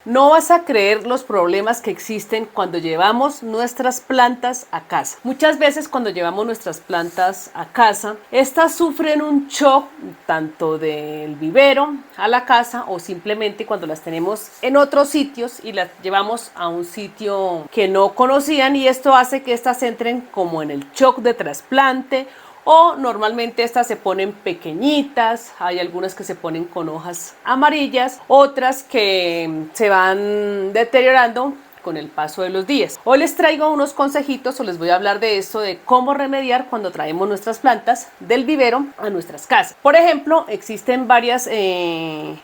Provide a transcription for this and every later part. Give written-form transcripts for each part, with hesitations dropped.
No vas a creer los problemas que existen cuando llevamos nuestras plantas a casa. Muchas veces cuando llevamos nuestras plantas a casa, estas sufren un shock tanto del vivero a la casa o simplemente cuando las tenemos en otros sitios y las llevamos a un sitio que no conocían, y esto hace que estas entren como en el shock de trasplante. O normalmente estas se ponen pequeñitas, hay algunas que se ponen con hojas amarillas, otras que se van deteriorando con el paso de los días. Hoy les traigo unos consejitos o les voy a hablar de esto, de cómo remediar cuando traemos nuestras plantas del vivero a nuestras casas. Por ejemplo, existen varias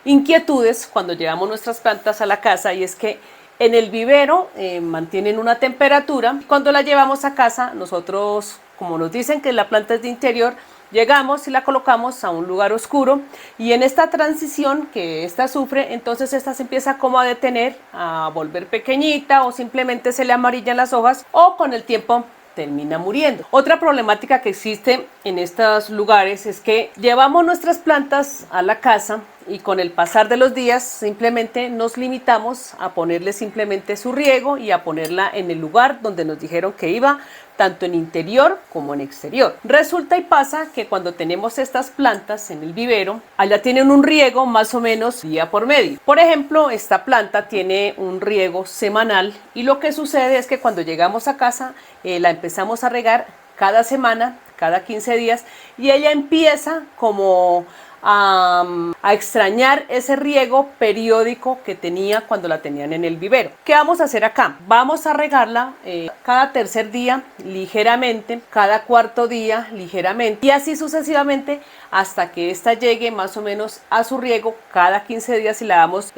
inquietudes cuando llevamos nuestras plantas a la casa, y es que en el vivero mantienen una temperatura. Cuando la llevamos a casa, nosotros, como nos dicen que la planta es de interior, llegamos y la colocamos a un lugar oscuro, y en esta transición que esta sufre, entonces esta se empieza como a detener, a volver pequeñita, o simplemente se le amarillan las hojas, o con el tiempo termina muriendo. Otra problemática que existe en estos lugares es que llevamos nuestras plantas a la casa y con el pasar de los días simplemente nos limitamos a ponerle simplemente su riego y a ponerla en el lugar donde nos dijeron que iba, tanto en interior como en exterior. Resulta y pasa que cuando tenemos estas plantas en el vivero, allá tienen un riego más o menos día por medio. Por ejemplo, esta planta tiene un riego semanal, y lo que sucede es que cuando llegamos a casa la empezamos a regar cada semana, cada 15 días, y ella empieza como a extrañar ese riego periódico que tenía cuando la tenían en el vivero. ¿Qué vamos a hacer acá? Vamos a regarla cada tercer día ligeramente, cada cuarto día ligeramente, y así sucesivamente hasta que ésta llegue más o menos a su riego cada 15 días, y la vamos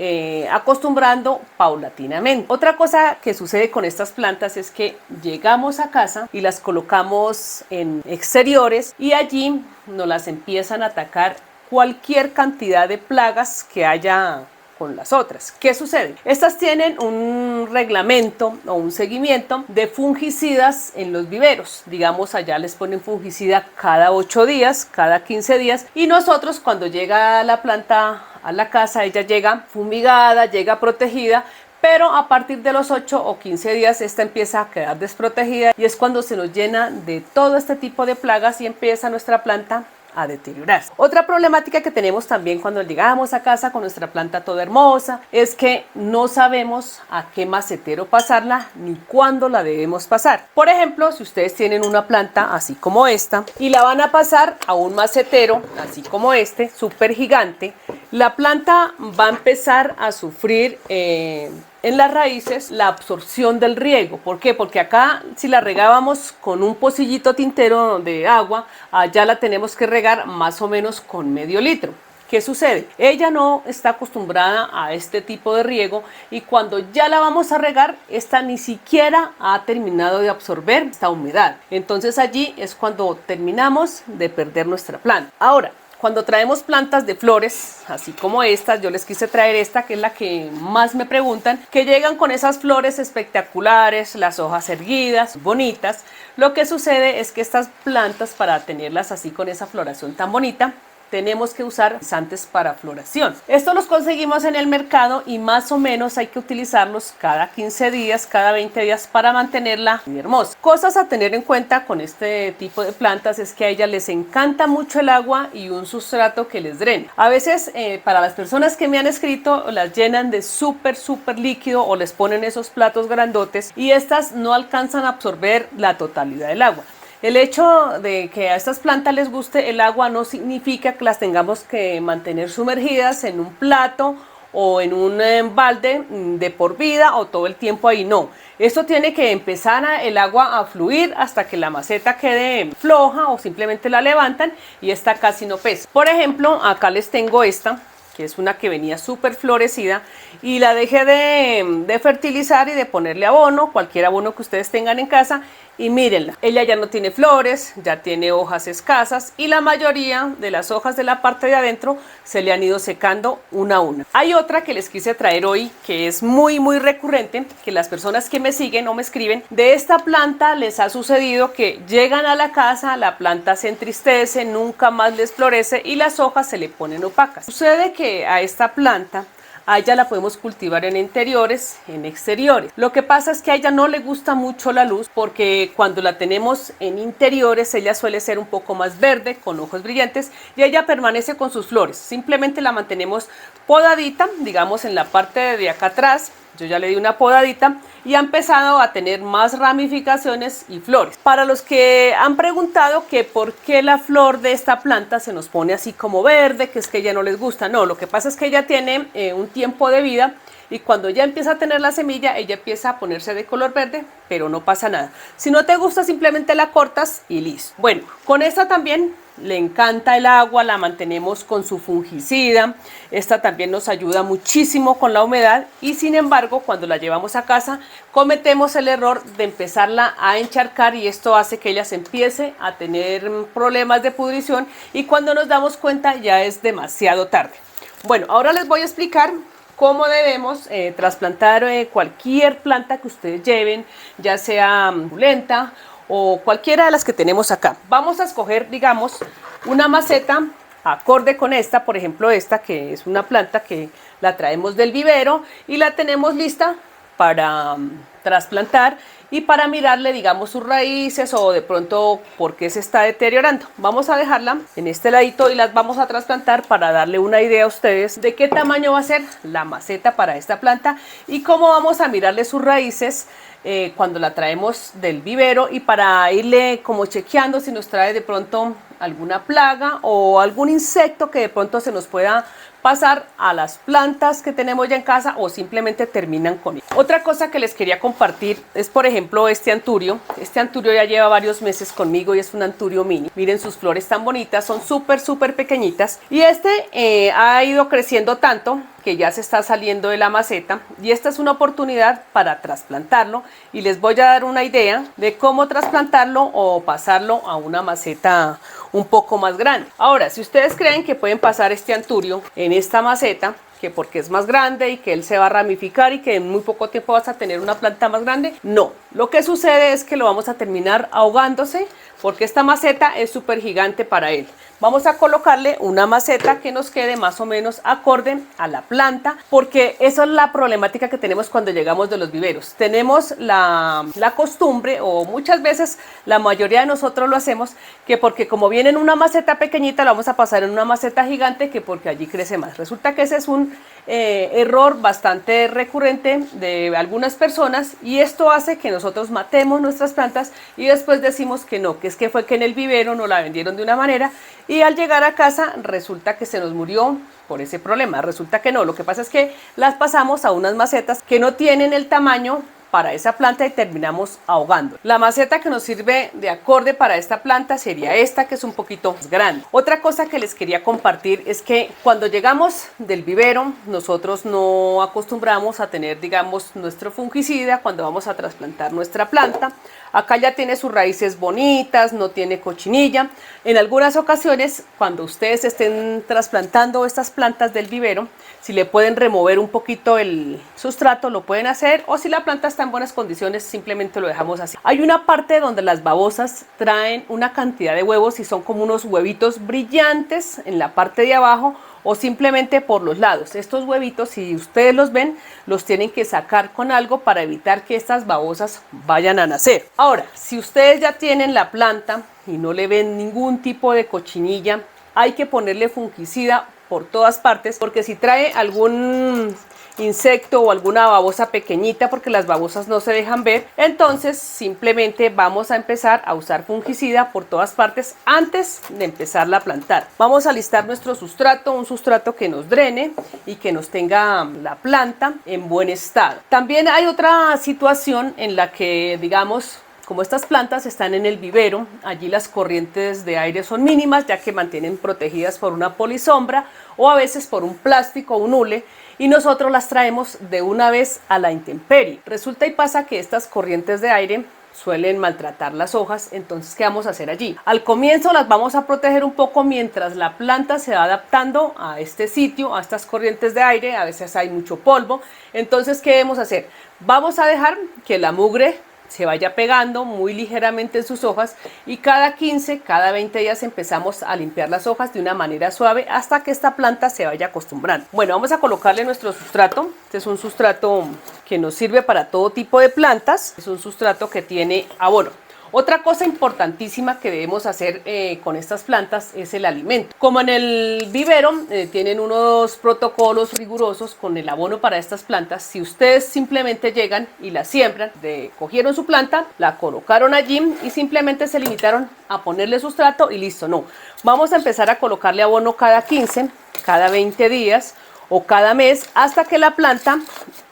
acostumbrando paulatinamente. Otra cosa que sucede con estas plantas es que llegamos a casa y las colocamos en exteriores, y allí nos las empiezan a atacar cualquier cantidad de plagas que haya con las otras. ¿Qué sucede? Estas tienen un reglamento o un seguimiento de fungicidas en los viveros. Digamos, allá les ponen fungicida cada 8 días, cada 15 días, y nosotros cuando llega la planta a la casa, ella llega fumigada, llega protegida, pero a partir de los 8 o 15 días esta empieza a quedar desprotegida, y es cuando se nos llena de todo este tipo de plagas y empieza nuestra planta a deteriorarse. Otra problemática que tenemos también cuando llegamos a casa con nuestra planta toda hermosa es que no sabemos a qué macetero pasarla ni cuándo la debemos pasar. Por ejemplo, si ustedes tienen una planta así como esta y la van a pasar a un macetero así como este, súper gigante, la planta va a empezar a sufrir en las raíces la absorción del riego. ¿Por qué? Porque acá si la regábamos con un pocillito tintero de agua, allá la tenemos que regar más o menos con medio litro. ¿Qué sucede? Ella no está acostumbrada a este tipo de riego, y cuando ya la vamos a regar, esta ni siquiera ha terminado de absorber esta humedad. Entonces allí es cuando terminamos de perder nuestra planta. Ahora, cuando traemos plantas de flores, así como estas, yo les quise traer esta, que es la que más me preguntan, que llegan con esas flores espectaculares, las hojas erguidas, bonitas. Lo que sucede es que estas plantas, para tenerlas así con esa floración tan bonita, tenemos que usar guisantes para floración. Estos los conseguimos en el mercado y más o menos hay que utilizarlos cada 15 días, cada 20 días para mantenerla muy hermosa. Cosas a tener en cuenta con este tipo de plantas es que a ellas les encanta mucho el agua y un sustrato que les drene. A veces para las personas que me han escrito, las llenan de súper líquido o les ponen esos platos grandotes y estas no alcanzan a absorber la totalidad del agua. El hecho de que a estas plantas les guste el agua no significa que las tengamos que mantener sumergidas en un plato o en un balde de por vida o todo el tiempo ahí, no. Esto tiene que empezar el agua a fluir hasta que la maceta quede floja, o simplemente la levantan y esta casi no pesa. Por ejemplo, acá les tengo esta, que es una que venía súper florecida, y la dejé de fertilizar y de ponerle abono, cualquier abono que ustedes tengan en casa, y mírenla, ella ya no tiene flores, ya tiene hojas escasas, y la mayoría de las hojas de la parte de adentro se le han ido secando una a una. Hay otra que les quise traer hoy, que es muy recurrente, que las personas que me siguen o me escriben, de esta planta les ha sucedido que llegan a la casa, la planta se entristece, nunca más les florece y las hojas se le ponen opacas. Sucede que a esta planta A ella la podemos cultivar en interiores, en exteriores. Lo que pasa es que a ella no le gusta mucho la luz porque cuando la tenemos en interiores ella suele ser un poco más verde, con ojos brillantes, y ella permanece con sus flores. Simplemente la mantenemos podadita, digamos en la parte de acá atrás. Yo ya le di una podadita y ha empezado a tener más ramificaciones y flores. Para los que han preguntado que por qué la flor de esta planta se nos pone así como verde, que es que ella no les gusta. No, lo que pasa es que ella tiene un tiempo de vida y cuando ya empieza a tener la semilla, ella empieza a ponerse de color verde, pero no pasa nada. Si no te gusta, simplemente la cortas y listo. Bueno, con esta también le encanta el agua, la mantenemos con su fungicida. Esta también nos ayuda muchísimo con la humedad y sin embargo cuando la llevamos a casa cometemos el error de empezarla a encharcar y esto hace que ella se empiece a tener problemas de pudrición y cuando nos damos cuenta ya es demasiado tarde. Bueno, ahora les voy a explicar cómo debemos trasplantar cualquier planta que ustedes lleven, ya sea suculenta o cualquiera de las que tenemos acá. Vamos a escoger, digamos, una maceta acorde con esta, por ejemplo esta que es una planta que la traemos del vivero y la tenemos lista para trasplantar y para mirarle, digamos, sus raíces o de pronto por qué se está deteriorando. Vamos a dejarla en este ladito y las vamos a trasplantar para darle una idea a ustedes de qué tamaño va a ser la maceta para esta planta y cómo vamos a mirarle sus raíces cuando la traemos del vivero y para irle como chequeando si nos trae de pronto alguna plaga o algún insecto que de pronto se nos pueda pasar a las plantas que tenemos ya en casa o simplemente terminan con ello. Otra cosa que les quería compartir es por ejemplo este anturio. Este anturio ya lleva varios meses conmigo y es un anturio mini. Miren sus flores tan bonitas, son súper pequeñitas y este ha ido creciendo tanto que ya se está saliendo de la maceta y esta es una oportunidad para trasplantarlo y les voy a dar una idea de cómo trasplantarlo o pasarlo a una maceta un poco más grande. Ahora, si ustedes creen que pueden pasar este anturio en esta maceta, que porque es más grande y que él se va a ramificar y que en muy poco tiempo vas a tener una planta más grande, no. Lo que sucede es que lo vamos a terminar ahogándose porque esta maceta es súper gigante para él. Vamos a colocarle una maceta que nos quede más o menos acorde a la planta, porque esa es la problemática que tenemos cuando llegamos de los viveros. Tenemos la costumbre, o muchas veces la mayoría de nosotros lo hacemos, que porque como viene en una maceta pequeñita, la vamos a pasar en una maceta gigante, que porque allí crece más. Resulta que ese es un error bastante recurrente de algunas personas y esto hace que nosotros matemos nuestras plantas y después decimos que no, que es que fue que en el vivero nos la vendieron de una manera y al llegar a casa resulta que se nos murió por ese problema. Resulta que no, lo que pasa es que las pasamos a unas macetas que no tienen el tamaño para esa planta y terminamos ahogando. La maceta que nos sirve de acorde para esta planta sería esta, que es un poquito más grande. Otra cosa que les quería compartir es que cuando llegamos del vivero nosotros no acostumbramos a tener, digamos, nuestro fungicida cuando vamos a trasplantar nuestra planta. Acá ya tiene sus raíces bonitas, no tiene cochinilla. En algunas ocasiones, cuando ustedes estén trasplantando estas plantas del vivero, si le pueden remover un poquito el sustrato, lo pueden hacer, o si la planta está en buenas condiciones, simplemente lo dejamos así. Hay una parte donde las babosas traen una cantidad de huevos y son como unos huevitos brillantes en la parte de abajo, o simplemente por los lados. Estos huevitos, si ustedes los ven, los tienen que sacar con algo para evitar que estas babosas vayan a nacer. Ahora, si ustedes ya tienen la planta y no le ven ningún tipo de cochinilla, hay que ponerle fungicida por todas partes, porque si trae algún insecto o alguna babosa pequeñita, porque las babosas no se dejan ver, entonces simplemente vamos a empezar a usar fungicida por todas partes antes de empezarla a plantar. Vamos a alistar nuestro sustrato, un sustrato que nos drene y que nos tenga la planta en buen estado. También hay otra situación en la que, digamos, como estas plantas están en el vivero, allí las corrientes de aire son mínimas, ya que mantienen protegidas por una polisombra o a veces por un plástico o un hule, y nosotros las traemos de una vez a la intemperie. Resulta y pasa que estas corrientes de aire suelen maltratar las hojas, entonces ¿qué vamos a hacer allí? Al comienzo las vamos a proteger un poco mientras la planta se va adaptando a este sitio, a estas corrientes de aire, a veces hay mucho polvo, entonces ¿qué debemos hacer? Vamos a dejar que la mugre se vaya pegando muy ligeramente en sus hojas y cada 15, cada 20 días empezamos a limpiar las hojas de una manera suave hasta que esta planta se vaya acostumbrando. Bueno, vamos a colocarle nuestro sustrato. Este es un sustrato que nos sirve para todo tipo de plantas. Es un sustrato que tiene abono. Otra cosa importantísima que debemos hacer con estas plantas es el alimento. Como en el vivero tienen unos protocolos rigurosos con el abono para estas plantas, si ustedes simplemente llegan y la siembran, cogieron su planta, la colocaron allí y simplemente se limitaron a ponerle sustrato y listo, no. Vamos a empezar a colocarle abono cada 15, cada 20 días o cada mes hasta que la planta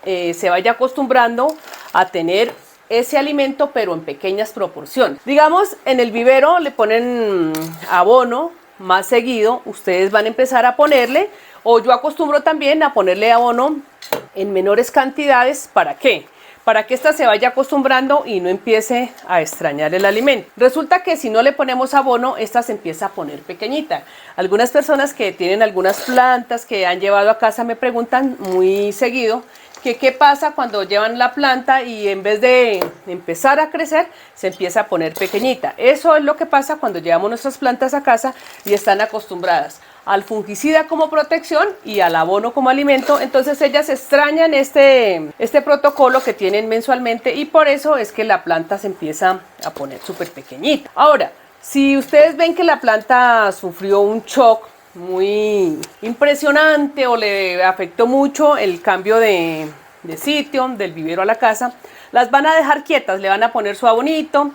se vaya acostumbrando a tener ese alimento, pero en pequeñas proporciones. Digamos, en el vivero le ponen abono más seguido, ustedes van a empezar a ponerle, o yo acostumbro también a ponerle abono en menores cantidades. ¿Para qué? Para que ésta se vaya acostumbrando y no empiece a extrañar el alimento. Resulta que si no le ponemos abono, esta se empieza a poner pequeñita. Algunas personas que tienen algunas plantas que han llevado a casa me preguntan muy seguido que qué pasa cuando llevan la planta y en vez de empezar a crecer, se empieza a poner pequeñita. Eso es lo que pasa cuando llevamos nuestras plantas a casa y están acostumbradas al fungicida como protección y al abono como alimento. Entonces ellas extrañan este protocolo que tienen mensualmente y por eso es que la planta se empieza a poner súper pequeñita. Ahora, si ustedes ven que la planta sufrió un shock muy impresionante o le afectó mucho el cambio de sitio, del vivero a la casa, las van a dejar quietas, le van a poner su abonito,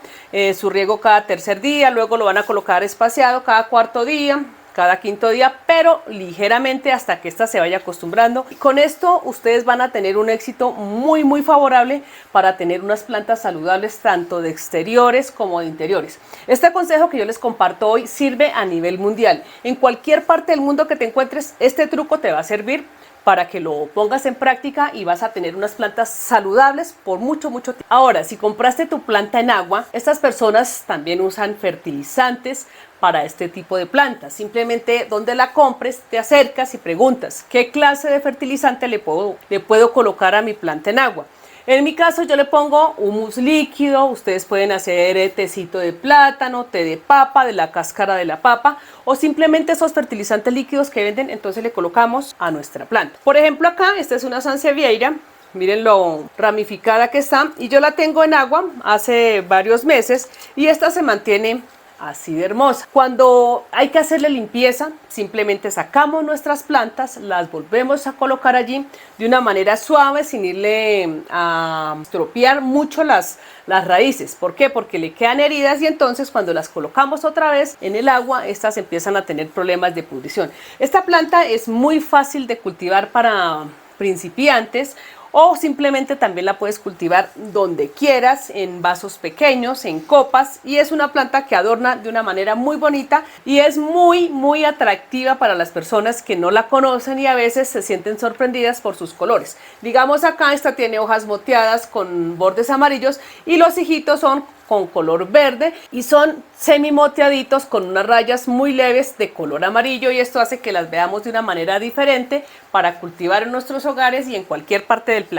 su riego cada tercer día, luego lo van a colocar espaciado cada cuarto día, cada quinto día, pero ligeramente hasta que ésta se vaya acostumbrando. Y con esto ustedes van a tener un éxito muy favorable para tener unas plantas saludables tanto de exteriores como de interiores. Este consejo que yo les comparto hoy sirve a nivel mundial. En cualquier parte del mundo que te encuentres, este truco te va a servir para que lo pongas en práctica y vas a tener unas plantas saludables por mucho tiempo. Ahora, si compraste tu planta en agua, estas personas también usan fertilizantes para este tipo de plantas. Simplemente donde la compres, te acercas y preguntas qué clase de fertilizante le puedo colocar a mi planta en agua. En mi caso yo le pongo humus líquido, ustedes pueden hacer tecito de plátano, té de papa, de la cáscara de la papa o simplemente esos fertilizantes líquidos que venden, entonces le colocamos a nuestra planta. Por ejemplo acá, esta es una sansevieria, miren lo ramificada que está y yo la tengo en agua hace varios meses y esta se mantiene así de hermosa. Cuando hay que hacerle limpieza, simplemente sacamos nuestras plantas, las volvemos a colocar allí de una manera suave, sin irle a estropear mucho las raíces. ¿Por qué? Porque le quedan heridas y entonces cuando las colocamos otra vez en el agua, estas empiezan a tener problemas de pudrición. Esta planta es muy fácil de cultivar para principiantes, o simplemente también la puedes cultivar donde quieras, en vasos pequeños, en copas, y es una planta que adorna de una manera muy bonita y es muy atractiva para las personas que no la conocen y a veces se sienten sorprendidas por sus colores. Digamos acá esta tiene hojas moteadas con bordes amarillos y los hijitos son con color verde y son semi moteaditos con unas rayas muy leves de color amarillo y esto hace que las veamos de una manera diferente para cultivar en nuestros hogares y en cualquier parte del planeta.